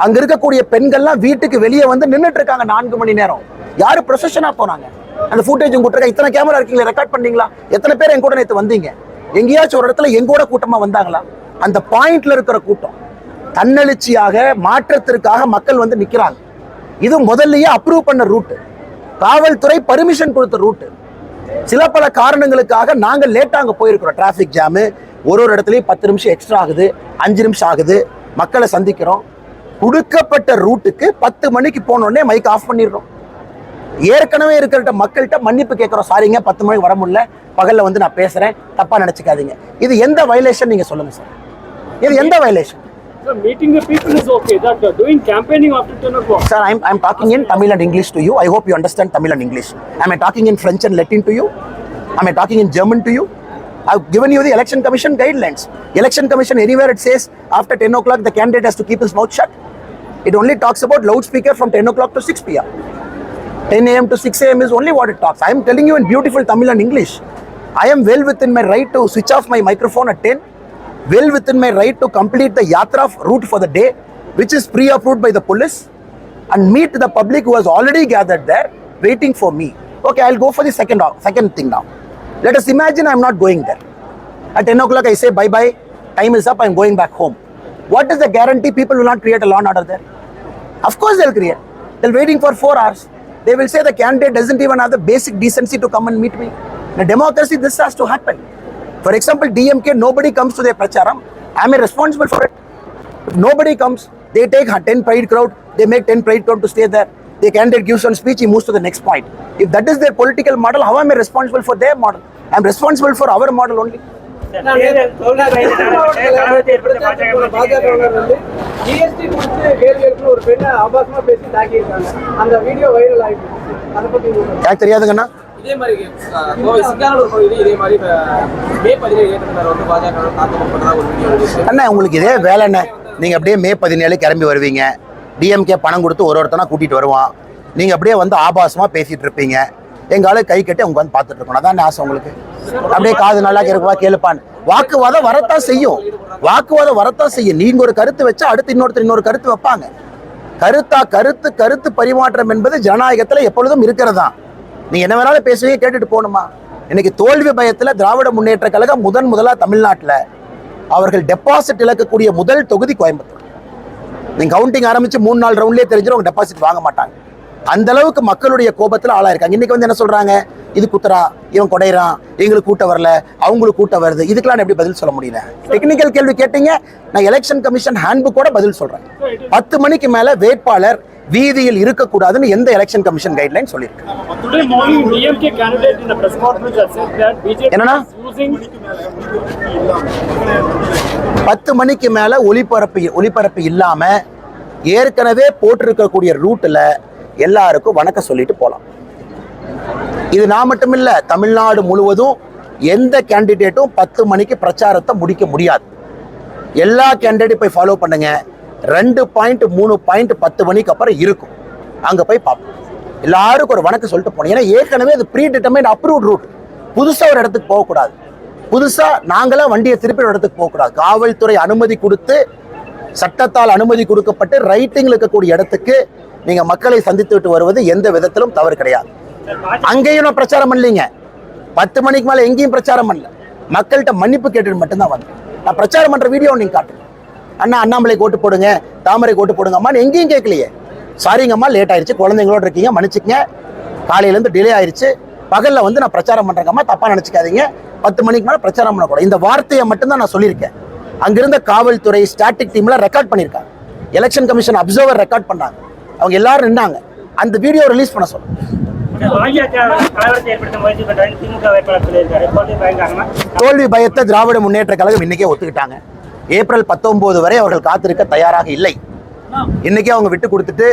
[SPEAKER 3] அங்க இருக்கக்கூடிய பெண்கள்லாம் வீட்டுக்கு வெளியே வந்து நின்னுட்டு இருக்காங்க 4 மணி நேரம். யாரு ப்ரொஃபஷனா போனாங்க? அந்த ஃபுட்டேஜ் உங்க கிட்ட இத்தனை கேமரா இருக்கீங்களா? ரெக்கார்ட் பண்ணீங்களா? எத்தனை பேர் என் கூட நேத்து வந்தீங்க? எங்கேயாச்சும் ஒரு இடத்துல எங்கூட கூட்டமா வந்தாங்களா? அந்த பாயிண்ட்ல இருக்கிற கூட்டம் தன்னெழுச்சியாக மாற்றத்திற்காக மக்கள் வந்து நிக்கிறாங்க. இது முதல்லயே அப்ரூவ் பண்ண ரூட், காவல்துறை பர்மிஷன் கொடுத்த ரூட். சில பல காரணங்களுக்காக நாங்க லேட்டா அங்க போயிருக்கிறோம். டிராபிக் ஜாமு, ஒரு இடத்துலயும் 10 நிமிஷம் எக்ஸ்ட்ரா ஆகுது, 5 நிமிஷம் ஆகுது, மக்களை சந்திக்கிறோம். கொடுக்கப்பட்ட ரூட்டுக்கு 10 மணிக்கு போனோடனே மைக் ஆஃப் பண்ணிடுறோம். ஏற்கனவே இருக்கிற மக்கள்கிட்ட மன்னிப்பு கேட்கிறோம், சாரிங்க 10 மணிக்கு வர முடியல, பகல்ல வந்து நான் பேசுறேன், தப்பா நினைச்சுக்காதீங்க. இது எந்த வயலேஷன் நீங்க சொல்லுங்க சார்? இது எந்த violation?
[SPEAKER 4] So meeting the people is okay. That doing campaigning after 10 o'clock.
[SPEAKER 3] Sir, I'm talking in Tamil and English to you. I hope you understand Tamil and English. Am I talking in French and Latin to you? Am I talking in German to you? I've given you the Election Commission guidelines. Election Commission, anywhere it says after 10 o'clock the candidate has to keep his mouth shut. It only talks about loudspeaker from 10 o'clock to 6 p.m. 10 a.m. to 6 a.m. is only what it talks. I am telling you in beautiful Tamil and English. I am well within my right to switch off my microphone at 10. Well within my right to complete the yatra route for the day, which is pre-approved by the police, and meet the public who has already gathered there waiting for me. Okay, I'll go for the second thing now. Let us imagine I'm not going there. At 10 o'clock I say bye-bye, time is up, I'm going back home. What is the guarantee people will not create a law and order there? Of course they'll create. They're waiting for 4 hours. They will say the candidate doesn't even have the basic decency to come and meet me. In a democracy, this has to happen. For example, DMK, nobody comes to their pracharam. Am I responsible for it? If nobody comes, they take 10 pride crowd, they make 10 pride crowd to stay there. The candidate gives one speech, he moves to the next point. If that is their political model, how am I responsible for their model? I am responsible for our model only.
[SPEAKER 5] GST குறித்து கேள்வி எழுப்பின ஒரு பெண்ணை ஆபாசமா பேசி தாக்கியிருக்காங்க. அந்த வீடியோ வைரல் ஆயிடுச்சு. அதை பத்தி
[SPEAKER 3] எனக்கு தெரியாதுங்கண்ணா.
[SPEAKER 5] இதே மாதிரி கோவை சிங்கானூர் பகுதி இதே மாதிரி மே 17 ஏற்றத்தார் வந்து பாஜக தாக்கப்பட்டதா ஒரு வீடியோ இருக்கு.
[SPEAKER 3] அண்ணா உங்களுக்கு இதே வேலை என்ன? நீங்க அப்படியே மே 17 கிளம்பி வருவீங்க, டிஎம்கே பணம் கொடுத்து ஒருத்தனா கூட்டிட்டு வருவான், நீங்க அப்படியே வந்து ஆபாசமா பேசிட்டு இருப்பீங்க, எங்கால கை கட்டி அவங்க வந்து பார்த்துட்டு இருக்கணும். அதான் ஆசை உங்களுக்கு. அப்படியே காது நல்லா கேட்குவா கேளுப்பான்னு. வாக்குவாதம் வரத்தான் செய்யும், வாக்குவாதம் வரத்தான் செய்யும். நீங்க ஒரு கருத்து வச்சா அடுத்து இன்னொருத்தர் இன்னொரு கருத்து வைப்பாங்க. கருத்து பரிமாற்றம் என்பது ஜனநாயகத்துல எப்பொழுதும் இருக்கிறதா. நீங்க என்ன வேணாலும் பேசுவீங்க, கேட்டுட்டு போகணுமா? இன்னைக்கு தோல்வி பயத்துல திராவிட முன்னேற்ற கழகம் முதலா தமிழ்நாட்டில் அவர்கள் டெபாசிட் இழக்கக்கூடிய முதல் தொகுதி கோயம்புத்தூர். நீங்க கவுண்டிங் ஆரம்பிச்சு 3-4 ரவுண்ட்லேயே தெரிஞ்சிடும் அவங்க டெபாசிட் வாங்க மாட்டாங்க. அந்த அளவுக்கு மக்களுடைய கோபத்தில் ஆளாயிருக்காங்க. இன்னைக்கு வந்து என்ன சொல்றாங்க, இது குத்துறா, இவன் கொடைறான், எங்களுக்கு கூட்டம் வரல, அவங்களுக்கு கூட்டம் வருது, இதுக்கெல்லாம் எப்படி பதில் சொல்ல முடியல? டெக்னிக்கல் கேள்வி கேட்டீங்க, நான் எலெக்ஷன் கமிஷன் ஹேண்ட்புக் கூட பதில் சொல்றேன். 10 மணிக்கு மேல வேட்பாளர் வீதியில் இருக்கக்கூடாதுன்னு எந்த எலெக்ஷன் கமிஷன் கைட்லைன் சொல்லியிருக்கு? என்னன்னா 10 மணிக்கு மேல ஒளிபரப்பு இல்லாம ஏற்கனவே போட்டிருக்கக்கூடிய ரூட்ல எல்லாருக்கும் வணக்கம் சொல்லிட்டு போலாம். இது நான் மட்டும் இல்ல, தமிழ்நாடு முழுவதும் எந்த கேண்டிடேட்டும் 10 மணிக்கு பிரச்சாரத்தை முடிக்க முடியாது. எல்லா கேண்டிடேட்டும் போய் ஃபாலோ பண்ணுங்க. 2 பாயிண்ட் 3 பாயிண்ட் 10 மணிக்கு அப்புறம் இருக்கும், அங்க போய் பார்ப்போம். எல்லாருக்கும் ஒரு வணக்கம் சொல்லிட்டு போனோம். ஏன்னா ஏற்கனவே அது ப்ரீ டிட்டர்மைன்ட் அப்ரூவ்ட் ரூட். புதுசா ஒரு இடத்துக்கு போகக்கூடாது, புதுசா நாங்களா வண்டியை திருப்பி ஒரு இடத்துக்கு போகக்கூடாது. காவல்துறை அனுமதி கொடுத்து, சட்டத்தால் அனுமதி கொடுக்கப்பட்டு ரைட்டிங்ல இருக்கக்கூடிய இடத்துக்கு நீங்க மக்களை சந்தித்துட்டு வருவது எந்த விதத்திலும் தவறு கிடையாது. அங்கேயும் நான் பிரச்சாரம் பண்ணலீங்க. 10 மணிக்கு மேல எங்கேயும் பிரச்சாரம் பண்ணல. மக்கள்கிட்ட மன்னிப்பு கேட்டுட்டு மட்டும்தான் வந்தேன். நான் பிரச்சாரம் பண்ற வீடியோ நீங்க காட்டுங்க. அண்ணா அண்ணாமலை ஓட்டு போடுங்க, தாமரை ஓட்டு போடுங்க அம்மான்னு எங்கேயும் கேட்கலையே. சாரிங்கம்மா, லேட் ஆயிடுச்சு, குழந்தைங்களோட இருக்கீங்க, மன்னிச்சுக்கங்க, காலையில இருந்து டிலே ஆயிடுச்சு, பகல்ல வந்து நான் பிரச்சாரம் பண்றேங்கம்மா, தப்பா நினைச்சுக்காதீங்க, 10 மணிக்கு மேல பிரச்சாரம் பண்ணக்கூடாது. இந்த வார்த்தையை மட்டும்தான் நான் சொல்லியிருக்கேன். அங்கிருந்த காவல்துறை ஸ்டாட்டிக் டீம்ல ரெக்கார்ட் பண்ணியிருக்காங்க, எலெக்ஷன் கமிஷன் அப்சர்வர் ரெக்கார்ட் பண்ணாங்க, அவங்க எல்லாரும் நின்னாங்க. அந்த வீடியோ ரிலீஸ் பண்ண சொல்லுங்க. தோல்வி பயத்தை திராவிட முன்னேற்ற கழகம் இன்னைக்கே ஒத்துக்கிட்டாங்க. ஏப்ரல் 19 வரை அவர்கள் காத்திருக்க தயாராக இல்லை. இன்னைக்கே அவங்க விட்டு கொடுத்துட்டு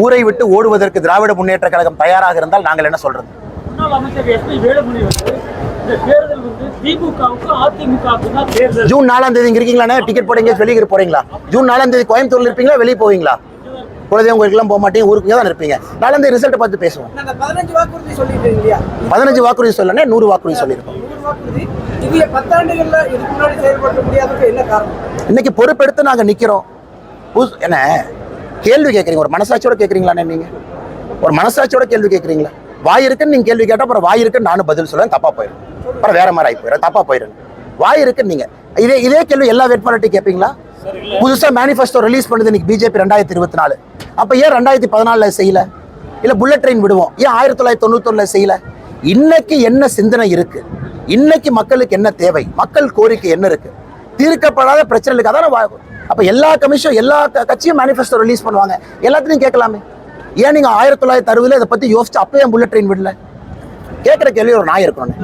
[SPEAKER 3] ஊரை விட்டு ஓடுவதற்கு திராவிட முன்னேற்ற கழகம் தயாராக இருந்தால் நாங்கள் என்ன சொல்றது? ஜூன் 4ஆம் தேதி இருக்கீங்களா? டிக்கெட் போடுங்க, வெளியே போறீங்களா? ஜூன் 4ஆம் தேதி கோயம்புத்தூர்ல இருப்பீங்களா, வெளியே போவீங்களா? குலதெய்வம் கோயிலுக்குலாம் போக மாட்டீங்க, ஊருக்கு தான் இருப்பீங்க. 4ஆம் தேதி ரிசல்ட் பார்த்து பேசுவோம். 15 வாக்குறுதி சொல்லனே 100 வாக்குறுதி சொல்லியிருக்கோம். இன்னைக்கு பொறுப்பெடுத்து நாங்க நிக்கிறோம். என்ன கேள்வி கேட்கறீங்க? ஒரு மனசாட்சியோட கேட்கறீங்களா? நீங்க ஒரு மனசாட்சியோட கேள்வி கேட்கறீங்களா? வாய் இருக்குன்னு நீங்க கேள்வி கேட்டா அப்புறம் வாய் இருக்குன்னு நானும் பதில் சொல்லுவேன், தப்பா போயிடும், அப்புறம் வேற மாதிரி ஆகி போயிடும், தப்பா போயிடும். வாய் இருக்குன்னு நீங்க இதே கேள்வி எல்லா வேட்பாளர்ட்டையும் கேட்பீங்களா? புதுசா மேனிஃபெஸ்டோ ரிலீஸ் பண்ணுது இன்னைக்கு பிஜேபி 2024. அப்ப ஏன் 2014 செய்யல? இல்ல புல்லட் ட்ரெயின் விடுவோம், ஏன் 1991 செய்யல? இன்னைக்கு என்ன சிந்தனை இருக்கு, இன்னைக்கு மக்களுக்கு என்ன தேவை, மக்கள் கோரிக்கை என்ன இருக்கு, தீர்க்கப்படாத பிரச்சனைகளுக்கு அதான். அப்ப எல்லா கமிஷன் எல்லா கட்சியும் மேனிஃபெஸ்டோ ரிலீஸ் பண்ணுவாங்க, எல்லாத்தையும் கேட்கலாமே. ஏன் நீங்க 1960 இதை பத்தி யோசிச்சு அப்பயே புல்லட் ட்ரெயின் விடல? கேட்கிற கேள்வி ஒரு நாய் இருக்கணும்.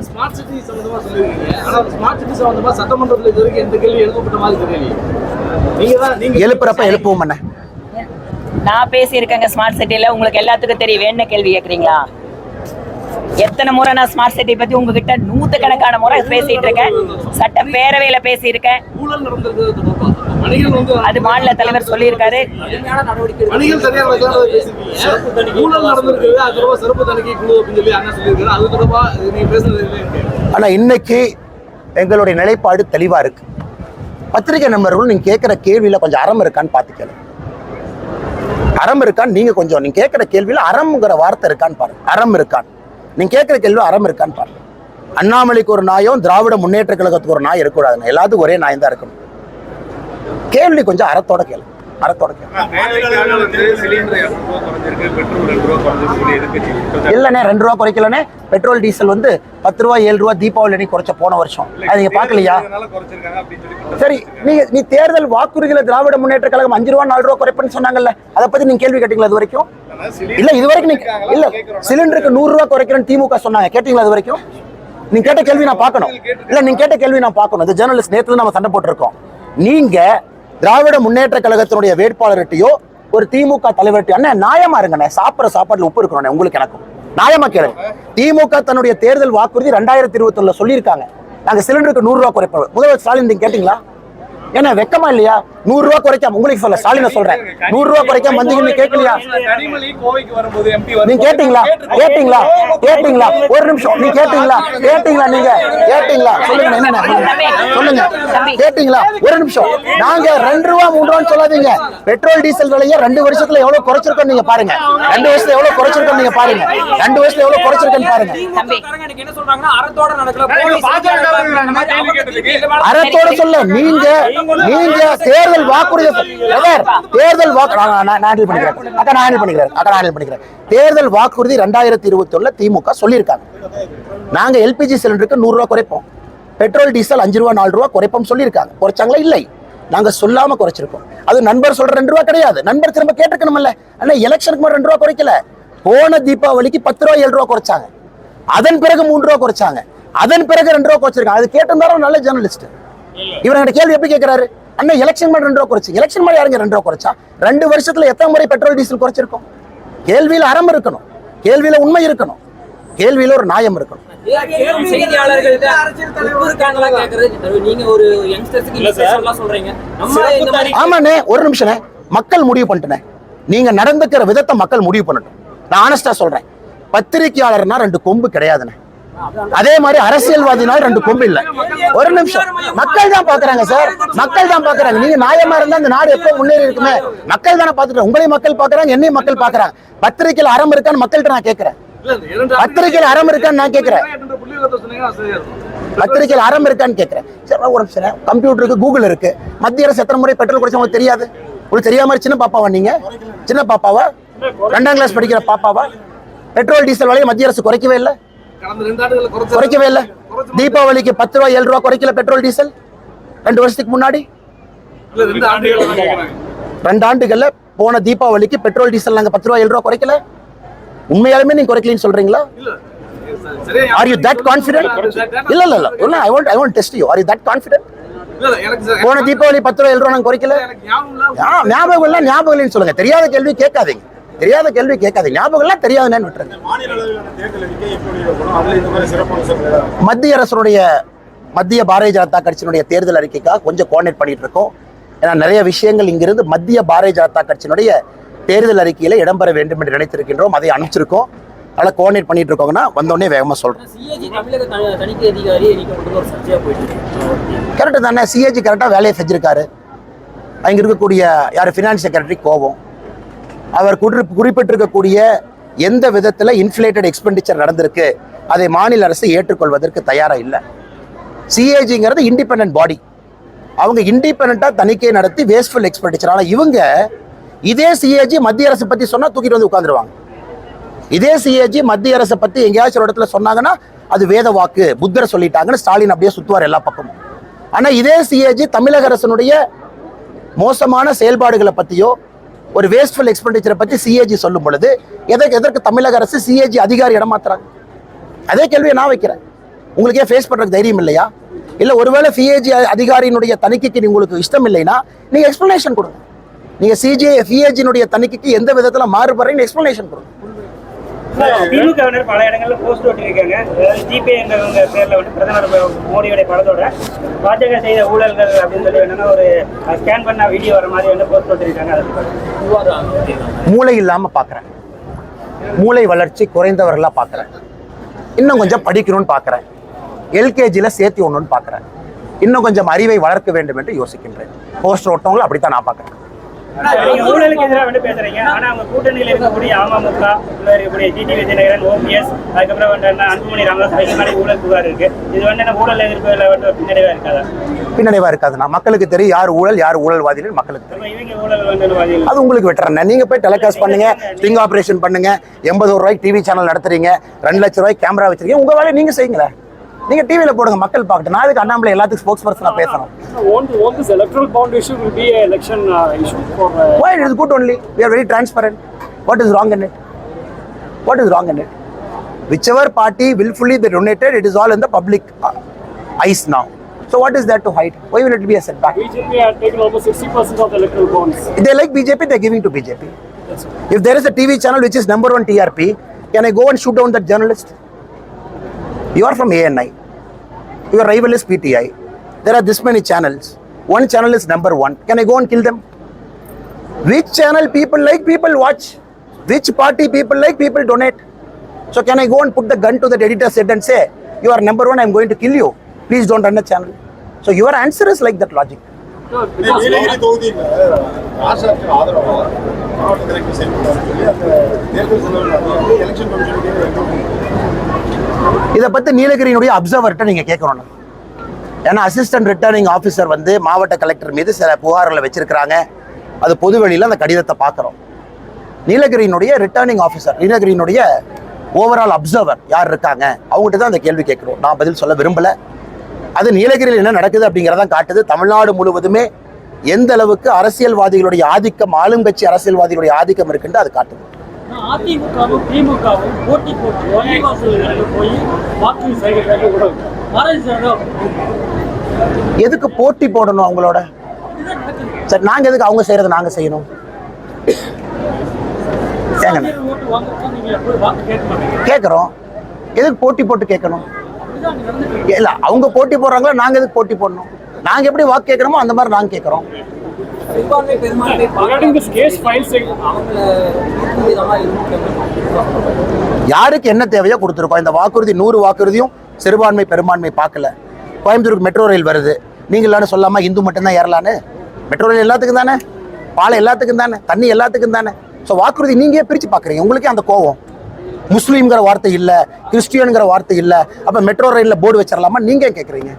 [SPEAKER 3] எழுப்புறப்ப எழுப்புவோம்.
[SPEAKER 6] நான் பேசியிருக்கேங்க ஸ்மார்ட் சிட்டியில, உங்களுக்கு எல்லாத்துக்கும் தெரியும். என்ன கேள்வி கேட்குறீங்களா? எத்தனை முறை நான் ஸ்மார்ட் சிட்டி பத்தி உங்ககிட்ட 100கணக்கான முறை பேசிட்டு இருக்கேன். சட்ட பேரவையில பேசியிருக்கேன். அது மாநில தலைவர் சொல்லியிருக்காரு.
[SPEAKER 3] ஆனா இன்னைக்கு எங்களுடைய நிலைப்பாடு தெளிவா இருக்கு. பத்திரிகை நண்பர்கள், நீங்க கேட்கிற கேள்வியில கொஞ்சம் அறம் இருக்கான்னு பாத்துக்கல. அறம் இருக்கான்னு நீங்க கொஞ்சம் நீங்க கேட்கிற கேள்வியில அறம்ங்கிற வார்த்தை இருக்கான்னு பாருங்க. அறம் இருக்கான்னு நீங்க கேட்கிற கேள்வி அறம் இருக்கான்னு பாருங்க. அண்ணாமலைக்கு ஒரு நாயும் திராவிட முன்னேற்ற கழகத்துக்கு ஒரு நாய் இருக்கக்கூடாதுங்க, எல்லாத்துக்கும் ஒரே நாய் தான் இருக்கணும். கேள்வி கொஞ்சம் அறத்தோட கேள்வி. இல்லண்ணே 2 ரூபா குறைக்கலண்ணே. பெட்ரோல் டீசல் வந்து 10 ரூபா 7 ரூபா தீபாவளி அன்னைக்கு குறைச்ச போன வருஷம். அது நீங்க பாக்கலையா? சரி, நீ தேர்தல் வாக்குறுதியில திராவிட முன்னேற்ற கழகம் 5 ரூபா 4 ரூபா குறைப்புன்னு சொன்னாங்கல்ல, அதை பத்தி நீங்க கேள்வி கேட்டீங்களா இது வரைக்கும்? இல்ல இது வரைக்கும் நீங்க இல்ல சிலிண்டருக்கு 100 ரூபா குறைக்கிறேன்னு திமுக சொன்னாங்க, கேட்டீங்களா இது வரைக்கும்? நீங்க கேட்ட கேள்வி நான் பார்க்கணும். இல்ல நீங்க கேட்ட கேள்வி நான் பார்க்கணும். இந்த ஜேர்னலிஸ்ட் நேத்துல நம்ம சண்டை போட்டுருக்கோம். நீங்க திராவிட முன்னேற்ற கழகத்தினுடைய வேட்பாளர்கிட்டயோ ஒரு திமுக தலைவர்கிட்ட அண்ணன் நியாயமா இருங்கண்ணே, சாப்பிட்ற சாப்பாடுல உப்பு இருக்கணும் உங்களுக்கு எனக்கும் நியாயமா கேளுங்க. திமுக தன்னுடைய தேர்தல் வாக்குறுதி 2021 சொல்லியிருக்காங்க, நாங்க சிலிண்டருக்கு 100 ரூபா குறைப்போம். முதல்வர் ஸ்டாலின் நீங்க கேட்டீங்களா? ஏன்னா வெக்கமா இல்லையா? 100 ரூபா குறைக்காம உங்களுக்கு சொல்ல ஸ்டாலின சொல்றேன், 100 ரூபா குறைக்காம வந்தீங்கன்னு கேட்கலையா? நீங்க கேட்டீங்களா? கேட்டீங்களா? கேட்டீங்களா? ஒரு நிமிஷம், நீங்க கேட்டீங்களா? கேட்டீங்களா? நீங்க கேட்டீங்களா? சொல்லுங்க என்ன சொல்லுங்க, கேட்டீங்களா? ஒரு நிமிஷம். நாங்க 2 ரூபா 3 ரூபான்னு சொல்லாதீங்க. பெட்ரோல் டீசல் விலையை 2 வருஷத்துல எவ்வளவு குறைச்சிருக்கோம் நீங்க பாருங்க. 2 வருஷத்துல எவ்வளவு குறைச்சிருக்கோம் நீங்க பாருங்க. 2 வருஷத்துல எவ்வளவு குறைச்சிருக்கோன்னு பாருங்க. அறத்தோட சொல்ல நீங்க தேர்தல் வாக்குறுதி தேர்தல் தேர்தல் வாக்குறுதி 2021 திமுக சொல்லியிருக்காங்க, நாங்க எல்பிஜி சிலிண்டருக்கு 100 ரூபா குறைப்போம், பெட்ரோல் டீசல் 5 ரூபா 4 ரூபா குறைப்போம் சொல்லியிருக்காங்க. குறைச்சாங்களா? இல்லை, நாங்க சொல்லாம குறைச்சிருக்கோம். அது நண்பர் சொல்ற 2 ரூபா கிடையாது. நண்பர் திரும்ப கேட்டுக்கணும்ல. ஆனா எலெக்ஷனுக்கு மட்டும் 2 ரூபா குறைக்கல. போன தீபாவளிக்கு 10 ரூபா 7 ரூபா குறைச்சாங்க, அதன் பிறகு 3 ரூபா குறைச்சாங்க, அதன் பிறகு 2 ரூபா குறைச்சிருக்காங்க. அது கேட்டிருந்தாலும் நல்ல ஜேர்னலிஸ்ட். இவர்கிட்ட கேள்வி எப்படி கேட்கிறாரு? அண்ணா எலெக்ஷன் மாதிரி 2 ரூபா குறைச்சு, எலெக்ஷன் மாதிரி யாருங்க 2 ரூபா குறைச்சா? 2 வருஷத்துல எத்தனை முறை பெட்ரோல் டீசல் குறைச்சிருக்கோம்? கேள்வியில அறம் இருக்கணும், கேள்வியில உண்மை இருக்கணும், கேள்வியில ஒரு நியாயம் இருக்கணும். ஆமாண்ணே, ஒரு நிமிஷம், மக்கள் முடிவு பண்ணிட்டேன். நீங்க நடந்துக்கிற விதத்தை மக்கள் முடிவு பண்ணட்டும். நான் ஆனஸ்டா சொல்றேன், பத்திரிகையாளர்னா 2 கொம்பு கிடையாதுண்ணே. அதே மாதிரி அரசியல்வாதினால் 2 கொம்பு இல்ல. ஒரு நிமிஷம், மக்கள் தான் பாக்குறாங்க சார், மக்கள் தான் பாக்குறாங்க. நீங்க நியாயமா இருந்தா இந்த நாடு எப்போ முன்னேறி இருக்குமே? மக்கள் தானே பாத்துட்டு, உங்களையும் மக்கள் பாக்குறாங்க, என்னையும் மக்கள் பாக்குறாங்க. பத்திரிகையில் அறம் இருக்கான்னு மக்கள்கிட்ட நான் கேட்கிறேன். பத்திரிகையில் அறம் இருக்கான்னு நான் கேட்கிறேன். பத்திரிகையில் அறம் இருக்கான்னு கேட்கிறேன். சரி, ஒரு நிமிஷம். கம்ப்யூட்டருக்கு கூகுள் இருக்கு. மத்திய அரசு எத்தனை முறை பெட்ரோல் குறைச்சா உங்களுக்கு தெரியாது? உங்களுக்கு தெரியாம மாதிரி சின்ன பாப்பாவா நீங்க? சின்ன பாப்பாவா? 2ஆம் கிளாஸ் படிக்கிற பாப்பாவா? பெட்ரோல் டீசல் விலையை மத்திய அரசு குறைக்கவே இல்லை, குறைக்கவே இல்லை. தீபாவளிக்கு 10 ரூபா 7 ரூபா குறைக்கல பெட்ரோல் டீசல் 2 வருஷத்துக்கு முன்னாடி. 2 ஆண்டுகள்ல போன தீபாவளிக்கு பெட்ரோல் டீசல் நாங்க 10 ரூபா 7 ரூபா குறைக்கல. உண்மையாலுமே நீங்க குறைக்கலன்னு சொல்றீங்களா? Are you that confident? இல்ல I want test you. Are you that confident? போன தீபாவளி 10 ரூபா 7 ரூபா நாங்க குறைக்கல. ஞாபகம் இல்லைன்னு சொல்லுங்க. தெரியாத கேள்வி கேட்காதீங்க, தெரியாத கேள்வி கேட்காதீங்க. ஞாபகம் எல்லாம் தெரியாதுன்னு விட்டுருங்க. மத்திய அரசுடைய மத்திய பாரதிய ஜனதா கட்சியினுடைய தேர்தல் அறிக்கைக்காக கொஞ்சம் கோஆர்டினேட் பண்ணிட்டு இருக்கோம். ஏன்னா நிறைய விஷயங்கள் இங்கிருந்து மத்திய பாரதிய ஜனதா கட்சியினுடைய தேர்தல் அறிக்கையில இடம்பெற வேண்டும் என்று நினைத்திருக்கின்றோம். அதை அனுப்பிச்சிருக்கோம். அதனால கோஆர்டினேட் பண்ணிட்டு இருக்கோங்கன்னா வந்தோடனே வேகமா சொல்றோம். கரெக்டு தானே? சிஏஜி கரெக்டா வேலையை செஞ்சிருக்காரு. அங்க இருக்கக்கூடிய யார் ஃபினான்ஸ் செக்ரட்டரி கோபம், அவர் குறிப்பிட்டிருக்கக்கூடிய எந்த விதத்தில் இன்ஃப்ளேட்டட் எக்ஸ்பெண்டிச்சர் நடந்திருக்கு அதை மாநில அரசு ஏற்றுக்கொள்வதற்கு தயாரா இல்லை. சிஏஜிங்கிறது இண்டிபெண்டன்ட் பாடி, அவங்க இண்டிபெண்டா தணிக்கை நடத்தி வேஸ்ட்ஃபுல் எக்ஸ்பெண்டிச்சர். ஆனால் இவங்க இதே சிஏஜி மத்திய அரசு பத்தி சொன்னா தூக்கிட்டு வந்து உட்காந்துருவாங்க. இதே சிஏஜி மத்திய அரசை பத்தி எங்கேயாச்சும் ஒரு இடத்துல சொன்னாங்கன்னா அது வேத வாக்கு, புத்தரை சொல்லிட்டாங்கன்னு ஸ்டாலின் அப்படியே சுத்துவார் எல்லா பக்கமும். ஆனா இதே சிஏஜி தமிழக அரசனுடைய மோசமான செயல்பாடுகளை பத்தியோ ஒரு வேஸ்ட்ஃபுல் எக்ஸ்பெண்டிச்சரை பத்தி சிஏஜி சொல்லும் பொழுது எதற்கு தமிழக அரசு சிஏஜி அதிகாரி இடமாத்துறாங்க? அதே கேள்வியை நான் வைக்கிறேன். உங்களுக்கு ஏன் ஃபேஸ் பண்றதுக்கு தைரியம் இல்லையா? இல்ல ஒருவேளை சிஏஜி அதிகாரியினுடைய தணிக்கைக்கு உங்களுக்கு இஷ்டம் இல்லைன்னா நீங்க எக்ஸ்பிளனேஷன் கொடுங்க. நீங்க சிஏஜியினுடைய தணிக்கைக்கு எந்த விதத்துல மாறுபடுறீங்க எக்ஸ்பிளனேஷன் கொடுங்க.
[SPEAKER 7] திமுகவினர் பல இடங்கள்ல போஸ்ட் ஓட்டிருக்காங்க. ஜிபே என்ற பேர்ல வந்து பிரதமர் மோடியோட படத்தோட பாஜக செய்த ஊழல்கள் அப்படின்னு சொல்லி என்னன்னா ஒரு ஸ்கேன் பண்ண வீடியோ வர மாதிரி வந்து போஸ்ட் ஓட்டிருக்காங்க.
[SPEAKER 3] மூளை இல்லாம பாக்குறேன், மூளை வளர்ச்சி குறைந்தவர்களா பாக்குறேன், இன்னும் கொஞ்சம் படிக்கணும்னு பாக்குறேன், எல்கேஜில சேர்த்து ஒண்ணுன்னு பாக்குறேன், இன்னும் கொஞ்சம் அறிவை வளர்க்க வேண்டும் என்று யோசிக்கின்றேன். போஸ்ட் ஓட்டவங்களும் அப்படித்தான் நான் பாக்குறேன்.
[SPEAKER 7] நீங்க ஊழலுக்கு எதிராக வந்து பேசுறீங்க. ஆனா அவங்க கூட்டணியில இருக்கக்கூடிய அமமுக, உள்ள இருக்கக்கூடிய டிடிவி தினகரன், ஓபிஎஸ், அதுக்கப்புறம் வந்து அன்புமணி ராமதாஸ் மேலே ஊழல் புகார் இருக்கு. இது வந்து என்ன ஊழல் எதிர்ப்புல வந்து பின்னடைவா இருக்காதா?
[SPEAKER 3] பின்னடைவா இருக்காதுண்ணா. மக்களுக்கு தெரியும் யார் ஊழல் யார் ஊழல்வாதிகள் மக்களுக்கு தெரியும்.
[SPEAKER 7] இவங்க ஊழல் வந்து
[SPEAKER 3] அது உங்களுக்கு வெட்டுறேன். நீங்க போய் டெலிகாஸ்ட் பண்ணுங்க, ஸ்டிங் ஆபரேஷன் பண்ணுங்க, 81 ரூபாய்க்கு டிவி சேனல் நடத்துறீங்க, 2 லட்சம் ரூபாய்க்கு கேமரா வச்சிருக்கீங்க, உங்க வேலையை நீங்க செய்யுங்களேன். நீங்க டிவியில போடுங்க, மக்கள் பார்க்கட்டும். நான் அதுக்கு அண்ணாமலை எல்லாத்துக்கும் ஸ்போக்ஸ் பர்சனா பேசணும்.
[SPEAKER 4] Won't this electoral bond issue will be an election issue for?
[SPEAKER 3] Why it is good only? We are very transparent. What is wrong in it? What is wrong in it? Whichever party willfully they donated, it is all in the public eyes now. So what is there to hide? Why will it be a setback?
[SPEAKER 4] BJP had taken almost 60% of the electoral bonds.
[SPEAKER 3] If they like BJP, they are giving to BJP. If there is a TV channel which is #1 TRP, can I go and shoot down that journalist? You are from ANI. Your rival is PTI. There are this many channels. One channel is #1. Can I go and kill them? Which channel people like, people watch. Which party people like, people donate. So can I go and put the gun to the editor's head and say, you are #1, I am going to kill you. Please don't run the channel. So your answer is like that logic.
[SPEAKER 8] Nilgiri தொகுதியில் ஆஷாக்கு ஆதரவா மாவட்ட கலெக்டர் செயல்பட்டார் சொல்லி அந்த தேர்தல் செலவு எலெக்ஷன் கமிஷனுக்கு
[SPEAKER 3] இதை பற்றி நீலகிரியினுடைய அப்சர்வர்கிட்ட நீங்கள் கேட்கணும். ஏன்னா அசிஸ்டன்ட் ரிட்டர்னிங் ஆஃபீஸர் வந்து மாவட்ட கலெக்டர் மீது சில புகார்களை வச்சிருக்கிறாங்க. அது பொதுவெளியில் அந்த கடிதத்தை பார்க்குறோம். நீலகிரியினுடைய ரிட்டர்னிங் ஆஃபீஸர், நீலகிரியினுடைய ஓவரால் அப்சர்வர் யார் இருக்காங்க, அவங்ககிட்ட தான் அந்த கேள்வி கேட்குறோம். நான் பதில் சொல்ல விரும்பலை. அது நீலகிரியில் என்ன நடக்குது அப்படிங்கிறதான் காட்டுது. தமிழ்நாடு முழுவதுமே எந்த அளவுக்கு அரசியல்வாதிகளுடைய ஆதிக்கம், ஆளுங்கட்சி அரசியல்வாதிகளுடைய ஆதிக்கம் இருக்குன்னு அது காட்டுது.
[SPEAKER 4] அதிமுகவும் திமுகவும் போட்டி போட்டு போய் வாக்கு சேகரிக்க கூட
[SPEAKER 3] எதுக்கு போட்டி போடணும் அவங்களோட? சரி, நாங்க எதுக்கு அவங்க செய்யறது நாங்க செய்யணும்? கேட்கிறோம். எதுக்கு போட்டி போட்டு கேட்கணும்? இல்ல, அவங்க போட்டி போடுறாங்களா, நாங்க எதுக்கு போட்டி போடணும்? நாங்க எப்படி வாக்கு கேட்கிறோமோ அந்த மாதிரி நாங்க கேட்கிறோம். யாருக்கு என்ன தேவையோ கொடுத்துருக்கோம். இந்த வாக்குறுதி 100 வாக்குறுதியும் சிறுபான்மை பெரும்பான்மை பார்க்கல. கோயம்புத்தூருக்கு மெட்ரோ ரயில் வருது, நீங்க எல்லாரும் சொல்லாம இந்து மட்டும்தான் ஏறலான்னு. மெட்ரோ ரயில் எல்லாத்துக்கும் தானே, பாலம் எல்லாத்துக்கும் தானே, தண்ணி எல்லாத்துக்கும் தானே. ஸோ வாக்குறுதி நீங்க பிரிச்சு பாக்குறீங்க. உங்களுக்கே அந்த கோவம். முஸ்லீம்ங்கிற வார்த்தை இல்ல, கிறிஸ்டியன்கிற வார்த்தை இல்ல, அப்ப மெட்ரோ ரயில்ல போர்டு வச்சிடலாமா நீங்க கேட்குறீங்க?